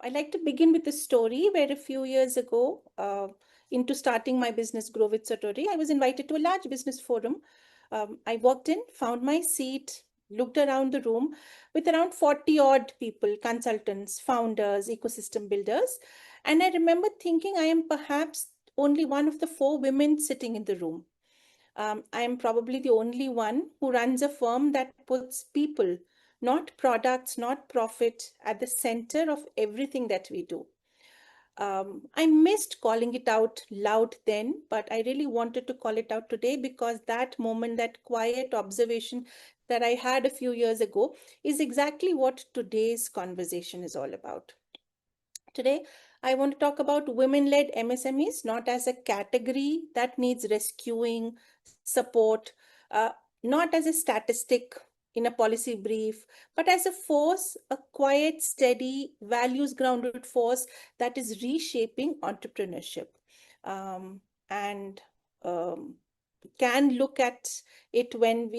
I'd like to begin with a story where a few years ago, into starting my business Grow with Satori, I was invited to a large business forum. I walked in, found my seat, looked around the room with around 40 odd people, consultants, founders, ecosystem builders. And I remember thinking I am perhaps only one of the four women sitting in the room. I am probably the only one who runs a firm that puts people, not products, not profit, at the center of everything that we do. I missed calling it out loud then, but I really wanted to call it out today because that moment, that quiet observation that I had a few years ago, is exactly what today's conversation is all about. Today, I want to talk about women led MSMEs, not as a category that needs rescuing, support, uh, not as a statistic in a policy brief, but as a force, a quiet, steady, values grounded force that is reshaping entrepreneurship. Um, and um, can look at it when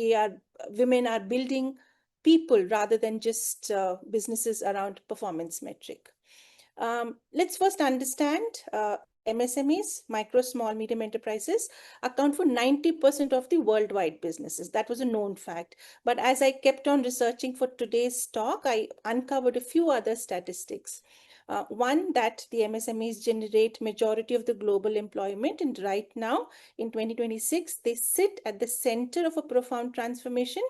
women are building people rather than just businesses around performance metric. Let's first understand MSMEs, micro, small, medium enterprises, account for 90% of the worldwide businesses. That was a known fact. But as I kept on researching for today's talk, I uncovered a few other statistics. One, that the MSMEs generate majority of the global employment, and right now in 2026, they sit at the center of a profound transformation,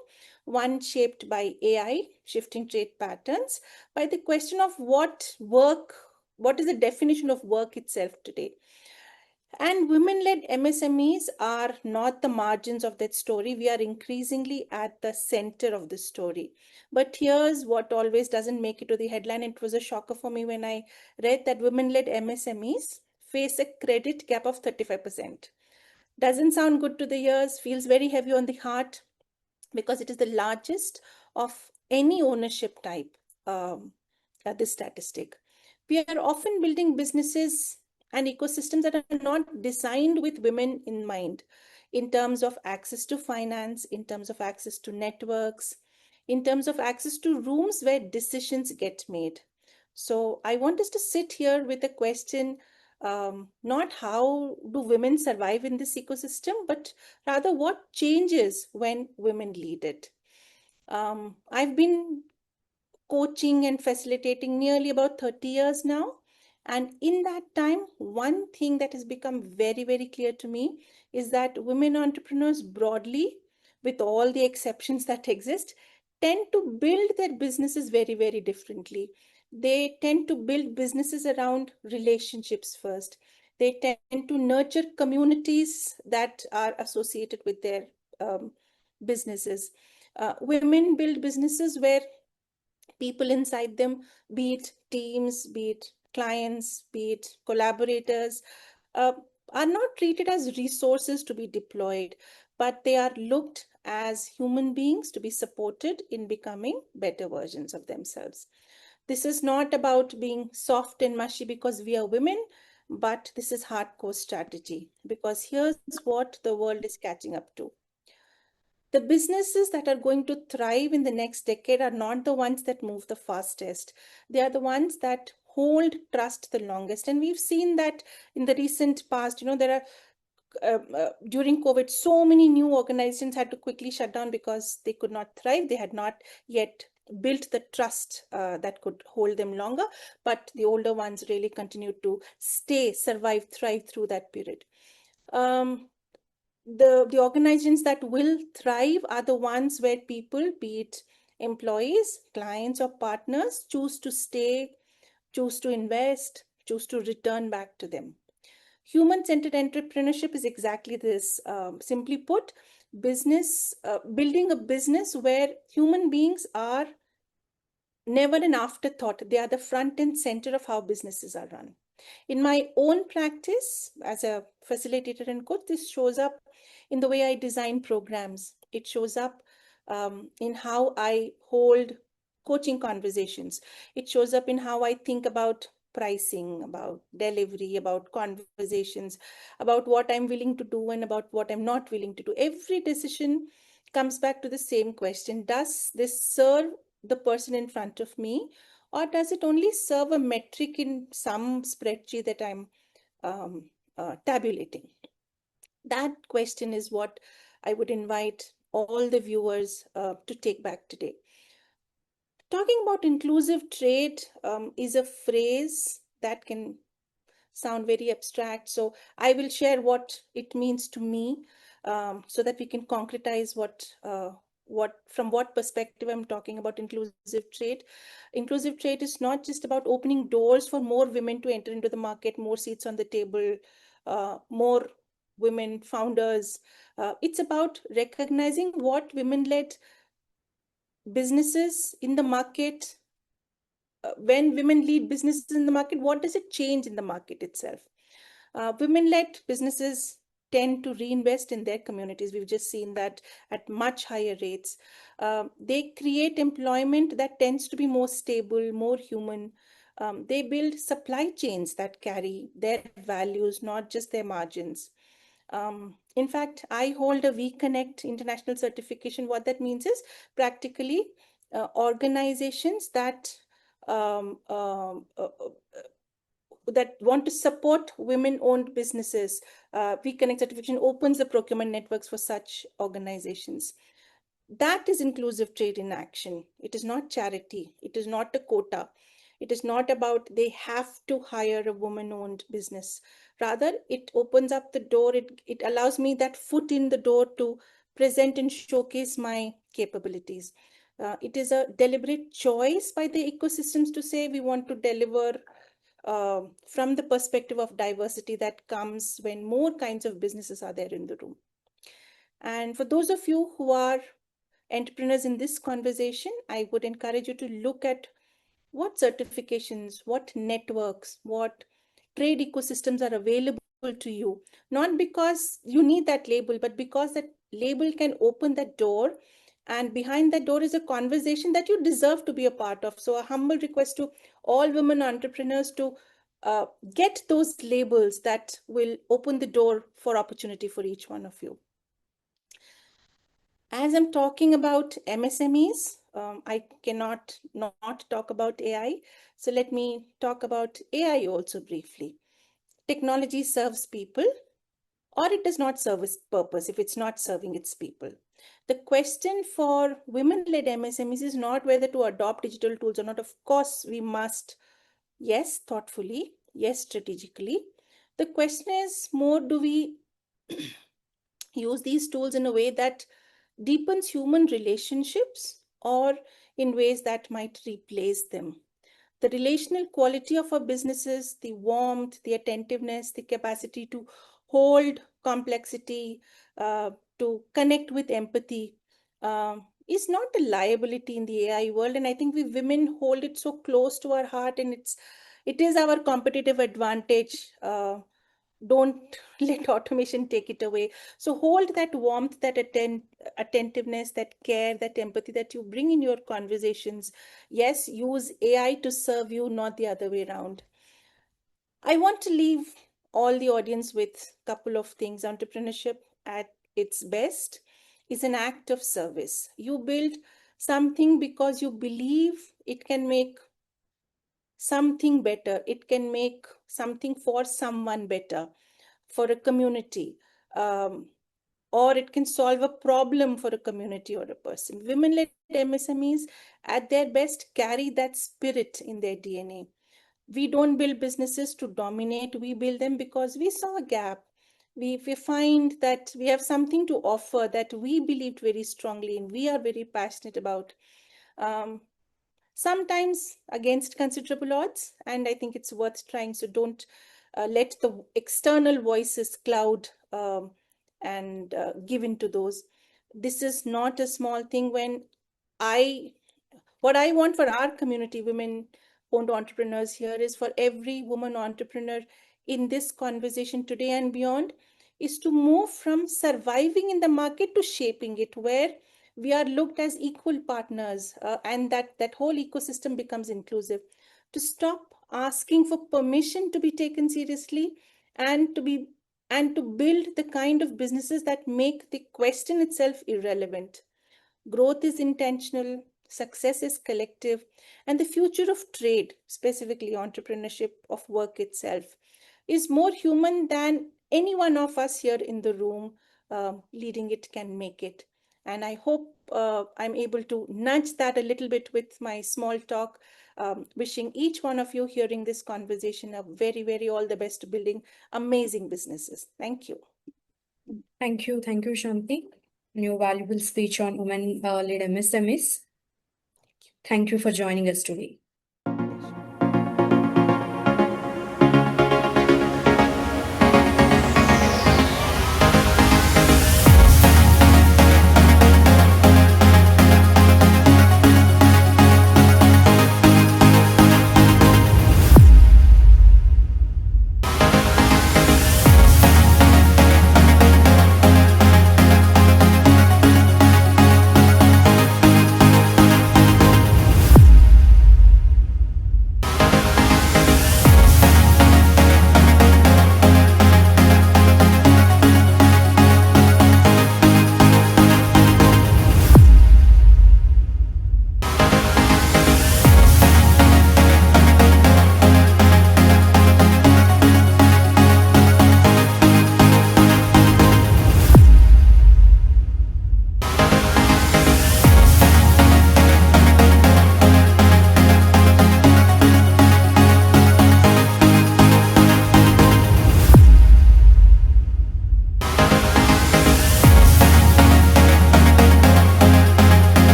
one shaped by AI, shifting trade patterns, by the question of what is the definition of work itself today. And women-led MSMEs are not the margins of that story. We are increasingly at the center of the story. But here's what always doesn't make it to the headline. It was a shocker for me when I read that women-led MSMEs face a credit gap of 35%. Doesn't sound good to the ears, feels very heavy on the heart, because it is the largest of any ownership type, this statistic. We are often building businesses and ecosystems that are not designed with women in mind, in terms of access to finance, in terms of access to networks, in terms of access to rooms where decisions get made. So I want us to sit here with a question, not how do women survive in this ecosystem, but rather what changes when women lead it. I've been coaching and facilitating nearly about 30 years now. And in that time, one thing that has become very, very clear to me is that women entrepreneurs broadly, with all the exceptions that exist, tend to build their businesses very, very differently. They tend to build businesses around relationships first. They tend to nurture communities that are associated with their businesses. Women build businesses where people inside them, be it teams, be it clients, be it collaborators, uh, are not treated as resources to be deployed, but they are looked as human beings to be supported in becoming better versions of themselves. This is not about being soft and mushy because we are women, but this is hardcore strategy, because here's what the world is catching up to. The businesses that are going to thrive in the next decade are not the ones that move the fastest. They are the ones that hold trust the longest. And we've seen that in the recent past. There are during COVID, so many new organizations had to quickly shut down because they could not thrive. They had not yet built the trust that could hold them longer. But the older ones really continued to stay, survive, thrive through that period. The organizations that will thrive are the ones where people, be it employees, clients, or partners, choose to stay, choose to invest, choose to return back to them. Human-centered entrepreneurship is exactly this. Simply put, building a business where human beings are never an afterthought. They are the front and center of how businesses are run. In my own practice as a facilitator and coach, this shows up in the way I design programs. It shows up in how I hold coaching conversations. It shows up in how I think about pricing, about delivery, about conversations, about what I'm willing to do and about what I'm not willing to do. Every decision comes back to the same question: does this serve the person in front of me, or does it only serve a metric in some spreadsheet that I'm tabulating? That question is what I would invite all the viewers to take back today. Talking about inclusive trade is a phrase that can sound very abstract. So I will share what it means to me, so that we can concretize from what perspective I'm talking about inclusive trade. Inclusive trade is not just about opening doors for more women to enter into the market, more seats on the table, more women founders. It's about recognizing what women-led businesses in the market, when women lead businesses in the market, what does it change in the market itself? Women-led businesses tend to reinvest in their communities. We've just seen that at much higher rates. They create employment that tends to be more stable, more human. They build supply chains that carry their values, not just their margins. In fact, I hold a WeConnect international certification. What that means is practically organizations that that want to support women-owned businesses. WeConnect certification opens the procurement networks for such organizations. That is inclusive trade in action. It is not charity. It is not a quota. It is not about they have to hire a woman-owned business. Rather, it opens up the door. It allows me that foot in the door to present and showcase my capabilities. It is a deliberate choice by the ecosystems to say we want to deliver from the perspective of diversity that comes when more kinds of businesses are there in the room. And for those of you who are entrepreneurs in this conversation, I would encourage you to look at what certifications, what networks, what trade ecosystems are available to you, not because you need that label, but because that label can open that door. And behind that door is a conversation that you deserve to be a part of. So a humble request to all women entrepreneurs to get those labels that will open the door for opportunity for each one of you. As I'm talking about MSMEs, I cannot not talk about AI. So let me talk about AI also briefly. Technology serves people, or it does not serve its purpose if it's not serving its people. The question for women-led MSMEs is not whether to adopt digital tools or not. Of course, we must, yes, thoughtfully, yes, strategically. The question is more, do we use these tools in a way that deepens human relationships or in ways that might replace them? The relational quality of our businesses, the warmth, the attentiveness, the capacity to hold complexity, to connect with empathy, is not a liability in the AI world. And I think we women hold it so close to our heart, and it is our competitive advantage. Don't let automation take it away. So hold that warmth, that attentiveness, that care, that empathy that you bring in your conversations. Yes, use AI to serve you, not the other way around. I want to leave all the audience with a couple of things. Entrepreneurship at its best is an act of service. You build something because you believe it can make something better. It can make something for someone better, for a community, or it can solve a problem for a community or a person. Women-led MSMEs at their best carry that spirit in their DNA. We don't build businesses to dominate. We build them because we saw a gap. We find that we have something to offer that we believed very strongly in, we are very passionate about. Sometimes against considerable odds, and I think it's worth trying. So don't let the external voices cloud and give in to those. This is not a small thing. What I want for our community, women-owned entrepreneurs here, is for every woman entrepreneur in this conversation today and beyond, is to move from surviving in the market to shaping it, where we are looked as equal partners, and that whole ecosystem becomes inclusive. To stop asking for permission to be taken seriously, and to build the kind of businesses that make the question itself irrelevant. Growth is intentional, success is collective, and the future of trade, specifically entrepreneurship of work itself, is more human than any one of us here in the room leading it can make it. And I hope I'm able to nudge that a little bit with my small talk, wishing each one of you hearing this conversation a very, very all the best to building amazing businesses. Thank you. Thank you, Shanti. Your valuable speech on women-led MSMEs. Thank you for joining us today.